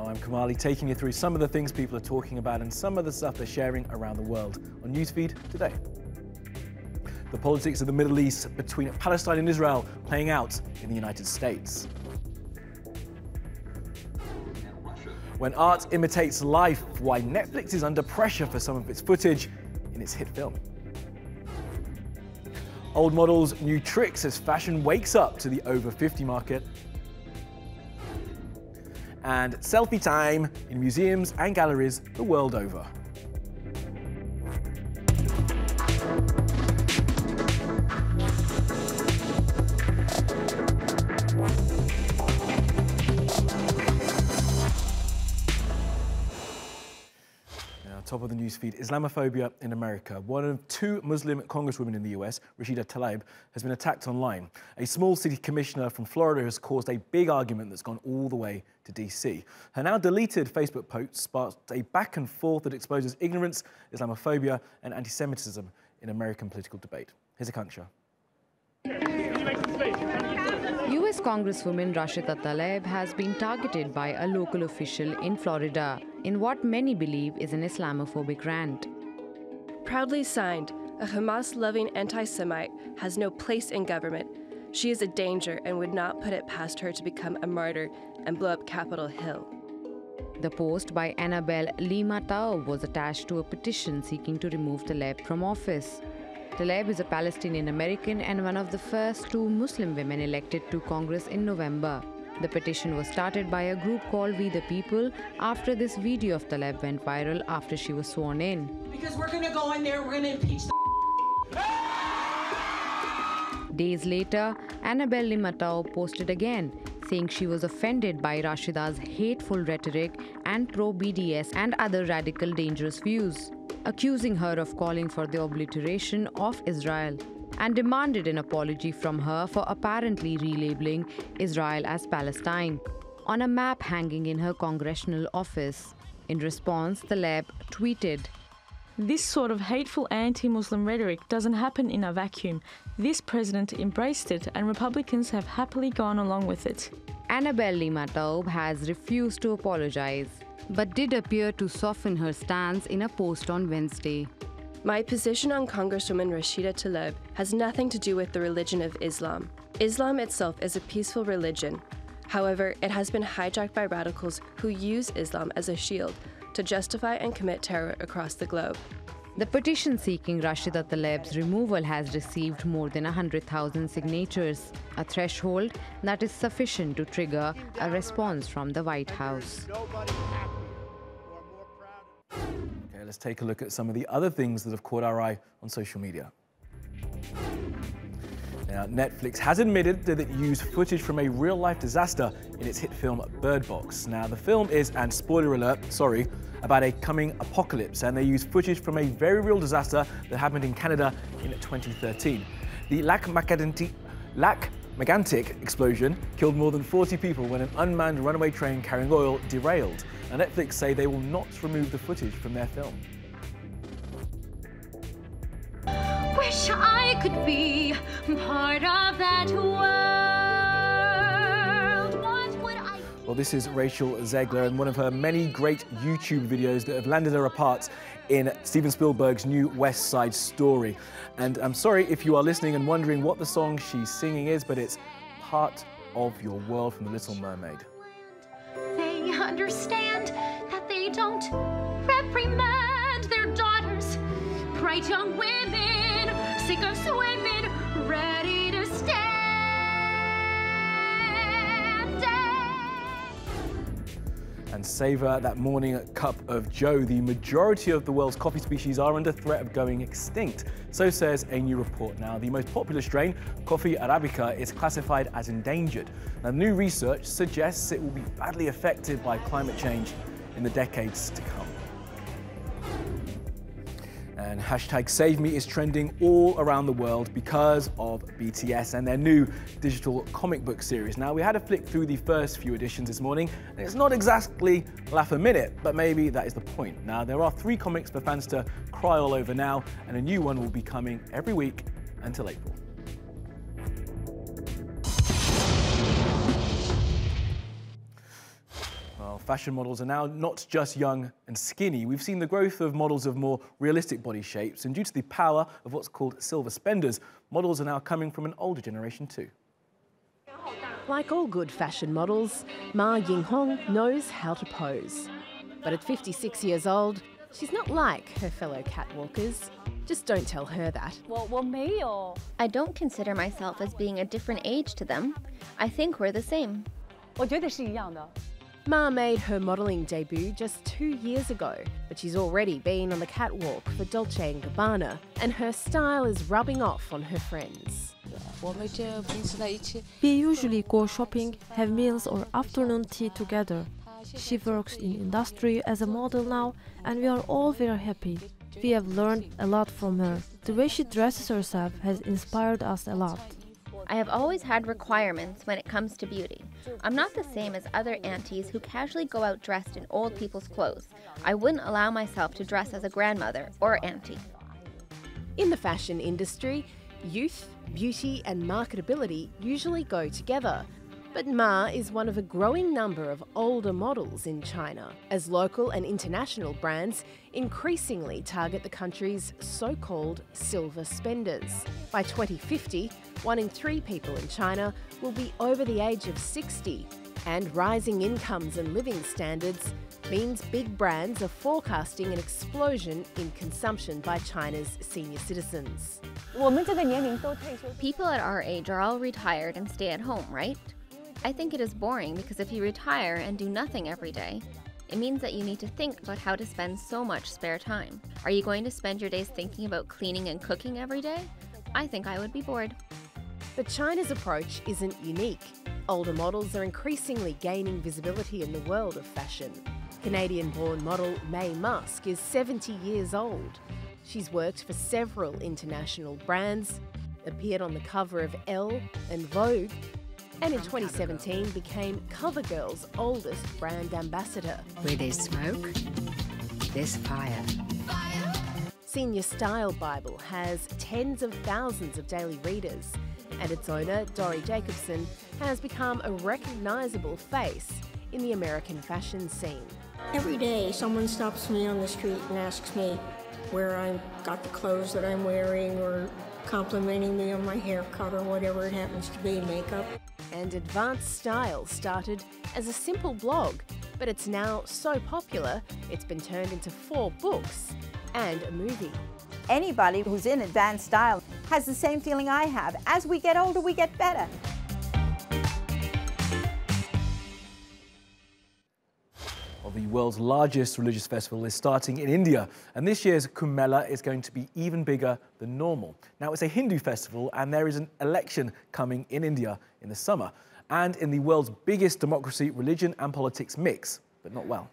Now I'm Kamali, taking you through some of the things people are talking about and some of the stuff they're sharing around the world on NewsFeed today. The politics of the Middle East between Palestine and Israel playing out in the United States. When art imitates life, why Netflix is under pressure for some of its footage in its hit film. Old models, new tricks as fashion wakes up to the over 50 market. And selfie time in museums and galleries the world over. Top of the newsfeed, Islamophobia in America. One of two Muslim congresswomen in the US, Rashida Tlaib, has been attacked online. A small city commissioner from Florida has caused a big argument that's gone all the way to DC. Her now deleted Facebook post sparked a back and forth that exposes ignorance, Islamophobia and anti-Semitism in American political debate. Here's Akansha. US Congresswoman Rashida Tlaib has been targeted by a local official in Florida in what many believe is an Islamophobic rant. Proudly signed, a Hamas-loving anti-Semite has no place in government. She is a danger and would not put it past her to become a martyr and blow up Capitol Hill. The post by Annabelle Lima Taub was attached to a petition seeking to remove Tlaib from office. Tlaib is a Palestinian American and one of the first two Muslim women elected to Congress in November. The petition was started by a group called We the People after this video of Tlaib went viral after she was sworn in. Because we're going to go in there, we're going to impeach the Days later, Annabelle Lima Taub posted again, saying she was offended by Rashida's hateful rhetoric and pro-BDS and other radical dangerous views, accusing her of calling for the obliteration of Israel, and demanded an apology from her for apparently relabeling Israel as Palestine on a map hanging in her congressional office. In response, Tlaib tweeted, "This sort of hateful anti-Muslim rhetoric doesn't happen in a vacuum. This president embraced it and Republicans have happily gone along with it." Annabelle Lima Taub has refused to apologize, but did appear to soften her stance in a post on Wednesday. My position on Congresswoman Rashida Tlaib has nothing to do with the religion of Islam. Islam itself is a peaceful religion. However, it has been hijacked by radicals who use Islam as a shield to justify and commit terror across the globe. The petition seeking Rashida Tlaib's removal has received more than 100,000 signatures, a threshold that is sufficient to trigger a response from the White House. Okay, let's take a look at some of the other things that have caught our eye on social media. Now, Netflix has admitted that it used footage from a real-life disaster in its hit film Bird Box. Now, the film is, and spoiler alert, sorry, about a coming apocalypse, and they used footage from a very real disaster that happened in Canada in 2013. The Lac Megantic explosion killed more than 40 people when an unmanned runaway train carrying oil derailed. Now, Netflix say they will not remove the footage from their film. Wish I could be part of that world. What would I do? Well, this is Rachel Zegler and one of her many great YouTube videos that have landed her a part in Steven Spielberg's new West Side Story. And I'm sorry if you are listening and wondering what the song she's singing is, but it's Part of Your World from The Little Mermaid. They understand that they don't reprimand their daughters. Bright young women, sick of swimming, ready to stand. And savor that morning cup of Joe. The majority of the world's coffee species are under threat of going extinct. So says a new report. Now, the most popular strain, Coffee Arabica, is classified as endangered. Now, new research suggests it will be badly affected by climate change in the decades to come. And hashtag Save Me is trending all around the world because of BTS and their new digital comic book series. Now, we had a flick through the first few editions this morning, and it's not exactly laugh a minute, but maybe that is the point. Now, there are 3 comics for fans to cry all over now, and a new one will be coming every week until April. Well, fashion models are now not just young and skinny. We've seen the growth of models of more realistic body shapes, and due to the power of what's called silver spenders, models are now coming from an older generation too. Like all good fashion models, Ma Yinghong knows how to pose. But at 56 years old, she's not like her fellow catwalkers. Just don't tell her that. I don't consider myself as being a different age to them. I think we're the same. Ma made her modelling debut just 2 years ago, but she's already been on the catwalk for Dolce & Gabbana, and her style is rubbing off on her friends. We usually go shopping, have meals or afternoon tea together. She works in industry as a model now, and we are all very happy. We have learned a lot from her. The way she dresses herself has inspired us a lot. I have always had requirements when it comes to beauty. I'm not the same as other aunties who casually go out dressed in old people's clothes. I wouldn't allow myself to dress as a grandmother or auntie. In the fashion industry, youth, beauty and marketability usually go together. But Ma is one of a growing number of older models in China, as local and international brands increasingly target the country's so-called silver spenders. By 2050, 1 in 3 people in China will be over the age of 60, and rising incomes and living standards means big brands are forecasting an explosion in consumption by China's senior citizens. People at our age are all retired and stay at home, right? I think it is boring because if you retire and do nothing every day, it means that you need to think about how to spend so much spare time. Are you going to spend your days thinking about cleaning and cooking every day? I think I would be bored. But China's approach isn't unique. Older models are increasingly gaining visibility in the world of fashion. Canadian-born model May Musk is 70 years old. She's worked for several international brands, appeared on the cover of Elle and Vogue, and in 2017 became CoverGirl's oldest brand ambassador. Where there's smoke, there's fire. Senior Style Bible has tens of thousands of daily readers, and its owner, Dori Jacobson, has become a recognisable face in the American fashion scene. Every day someone stops me on the street and asks me where I got the clothes that I'm wearing, or complimenting me on my haircut or whatever it happens to be, makeup. And Advanced Style started as a simple blog, but it's now so popular it's been turned into 4 books and a movie. Anybody who's in Advanced Style has the same feeling I have. As we get older, we get better. Well, the world's largest religious festival is starting in India, and this year's Kumbh Mela is going to be even bigger than normal. Now, it's a Hindu festival, and there is an election coming in India in the summer. And in the world's biggest democracy, religion and politics mix, but not well.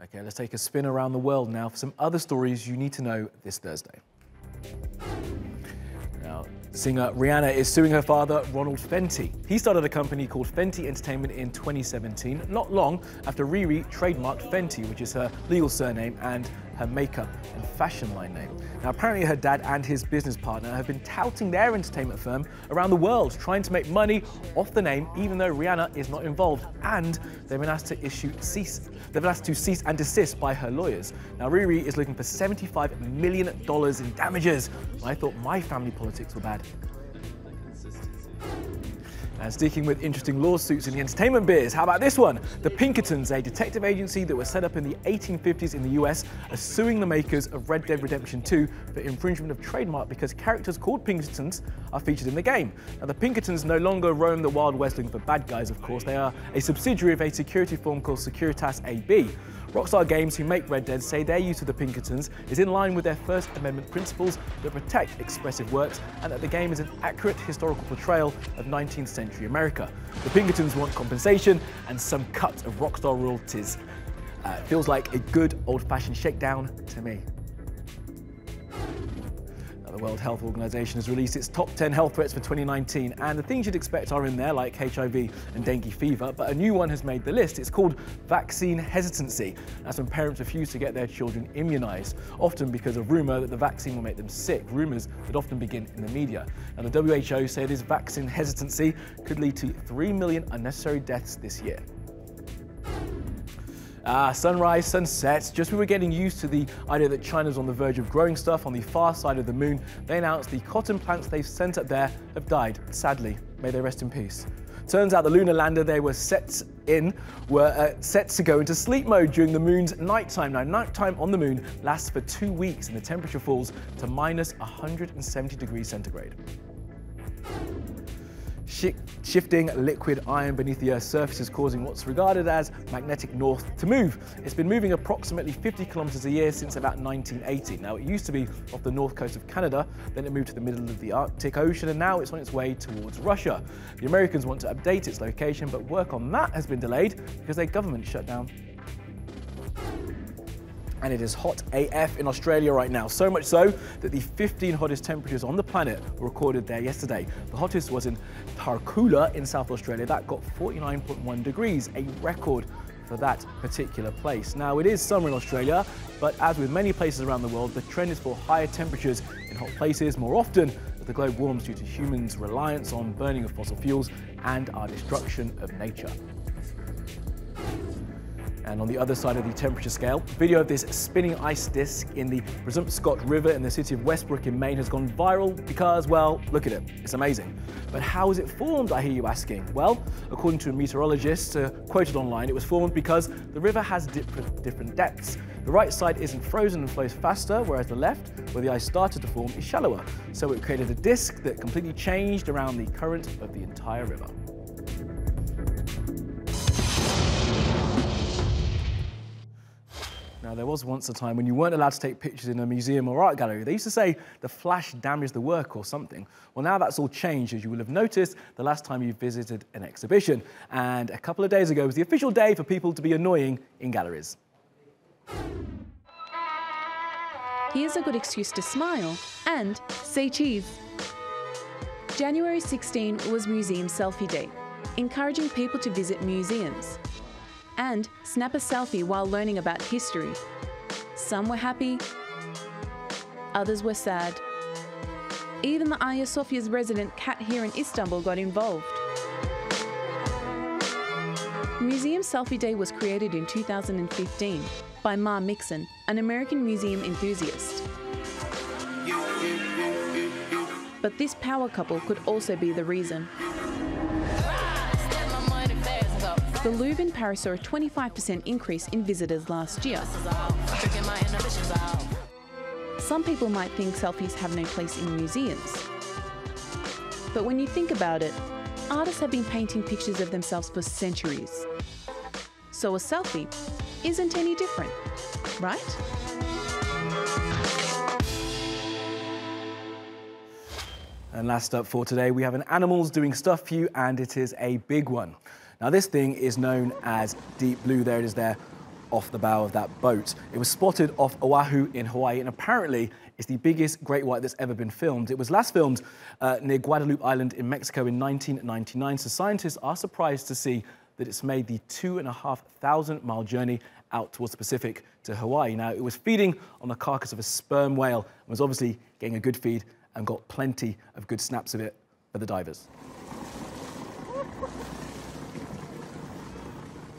Okay, let's take a spin around the world now for some other stories you need to know this Thursday. Now, singer Rihanna is suing her father, Ronald Fenty. He started a company called Fenty Entertainment in 2017, not long after Riri trademarked Fenty, which is her legal surname and her makeup and fashion line name. Now, apparently her dad and his business partner have been touting their entertainment firm around the world, trying to make money off the name, even though Rihanna is not involved, and they've been asked to cease and desist by her lawyers. Now, Riri is looking for $75 million in damages. I thought my family politics were bad. And sticking with interesting lawsuits in the entertainment biz, how about this one? The Pinkertons, a detective agency that was set up in the 1850s in the US, are suing the makers of Red Dead Redemption 2 for infringement of trademark because characters called Pinkertons are featured in the game. Now, the Pinkertons no longer roam the Wild West looking for bad guys, of course. They are a subsidiary of a security firm called Securitas AB. Rockstar Games, who make Red Dead, say their use of the Pinkertons is in line with their First Amendment principles that protect expressive works and that the game is an accurate historical portrayal of 19th century America. The Pinkertons want compensation and some cut of Rockstar royalties. Feels like a good old-fashioned shakedown to me. The World Health Organization has released its top 10 health threats for 2019, and the things you'd expect are in there, like HIV and dengue fever, but a new one has made the list. It's called vaccine hesitancy. That's when parents refuse to get their children immunized, often because of rumor that the vaccine will make them sick, rumors that often begin in the media. Now, the WHO say this vaccine hesitancy could lead to 3 million unnecessary deaths this year. Sunrise, sunset. Just as we were getting used to the idea that China's on the verge of growing stuff on the far side of the moon, they announced the cotton plants they've sent up there have died. Sadly, may they rest in peace. Turns out the lunar lander they were set to go into sleep mode during the moon's nighttime. Now, nighttime on the moon lasts for 2 weeks and the temperature falls to minus 170 degrees centigrade. Shifting liquid iron beneath the Earth's surface is causing what's regarded as magnetic north to move. It's been moving approximately 50 kilometers a year since about 1980. Now, it used to be off the north coast of Canada, then it moved to the middle of the Arctic Ocean, and now it's on its way towards Russia. The Americans want to update its location, but work on that has been delayed because their government shut down. And it is hot AF in Australia right now, so much so that the 15 hottest temperatures on the planet were recorded there yesterday. The hottest was in Tarcoola in South Australia. That got 49.1 degrees, a record for that particular place. Now, it is summer in Australia, but as with many places around the world, the trend is for higher temperatures in hot places more often as the globe warms due to humans' reliance on burning of fossil fuels and our destruction of nature. And on the other side of the temperature scale, video of this spinning ice disk in the Presumpscot River in the city of Westbrook in Maine has gone viral because, well, look at it, it's amazing. But how is it formed, I hear you asking? Well, according to a meteorologist quoted online, it was formed because the river has different depths. The right side isn't frozen and flows faster, whereas the left, where the ice started to form, is shallower. So it created a disk that completely changed around the current of the entire river. Now, there was once a time when you weren't allowed to take pictures in a museum or art gallery. They used to say the flash damaged the work or something. Well, now that's all changed, as you will have noticed the last time you visited an exhibition. And a couple of days ago was the official day for people to be annoying in galleries. Here's a good excuse to smile and say cheese. January 16 was Museum Selfie Day, encouraging people to visit museums and snap a selfie while learning about history. Some were happy, others were sad. Even the Hagia Sophia's resident cat here in Istanbul got involved. Museum Selfie Day was created in 2015 by Ma Mixon, an American museum enthusiast. But this power couple could also be the reason. The Louvre in Paris saw a 25% increase in visitors last year. Some people might think selfies have no place in museums. But when you think about it, artists have been painting pictures of themselves for centuries. So a selfie isn't any different, right? And last up for today, we have an animals doing stuff for you, and it is a big one. Now, this thing is known as Deep Blue. There it is there off the bow of that boat. It was spotted off Oahu in Hawaii, and apparently it's the biggest great white that's ever been filmed. It was last filmed near Guadalupe Island in Mexico in 1999, so scientists are surprised to see that it's made the 2,500-mile journey out towards the Pacific to Hawaii. Now, it was feeding on the carcass of a sperm whale and was obviously getting a good feed and got plenty of good snaps of it for the divers.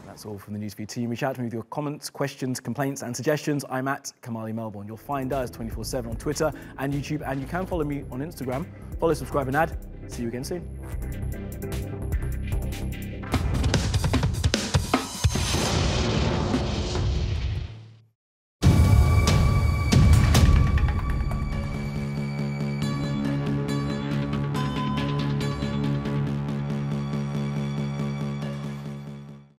That's all from the NewsFeed team. Reach out to me with your comments, questions, complaints and suggestions. I'm at Kamali Melbourne. You'll find us 24/7 on Twitter and YouTube, and you can follow me on Instagram. Follow, subscribe and add. See you again soon.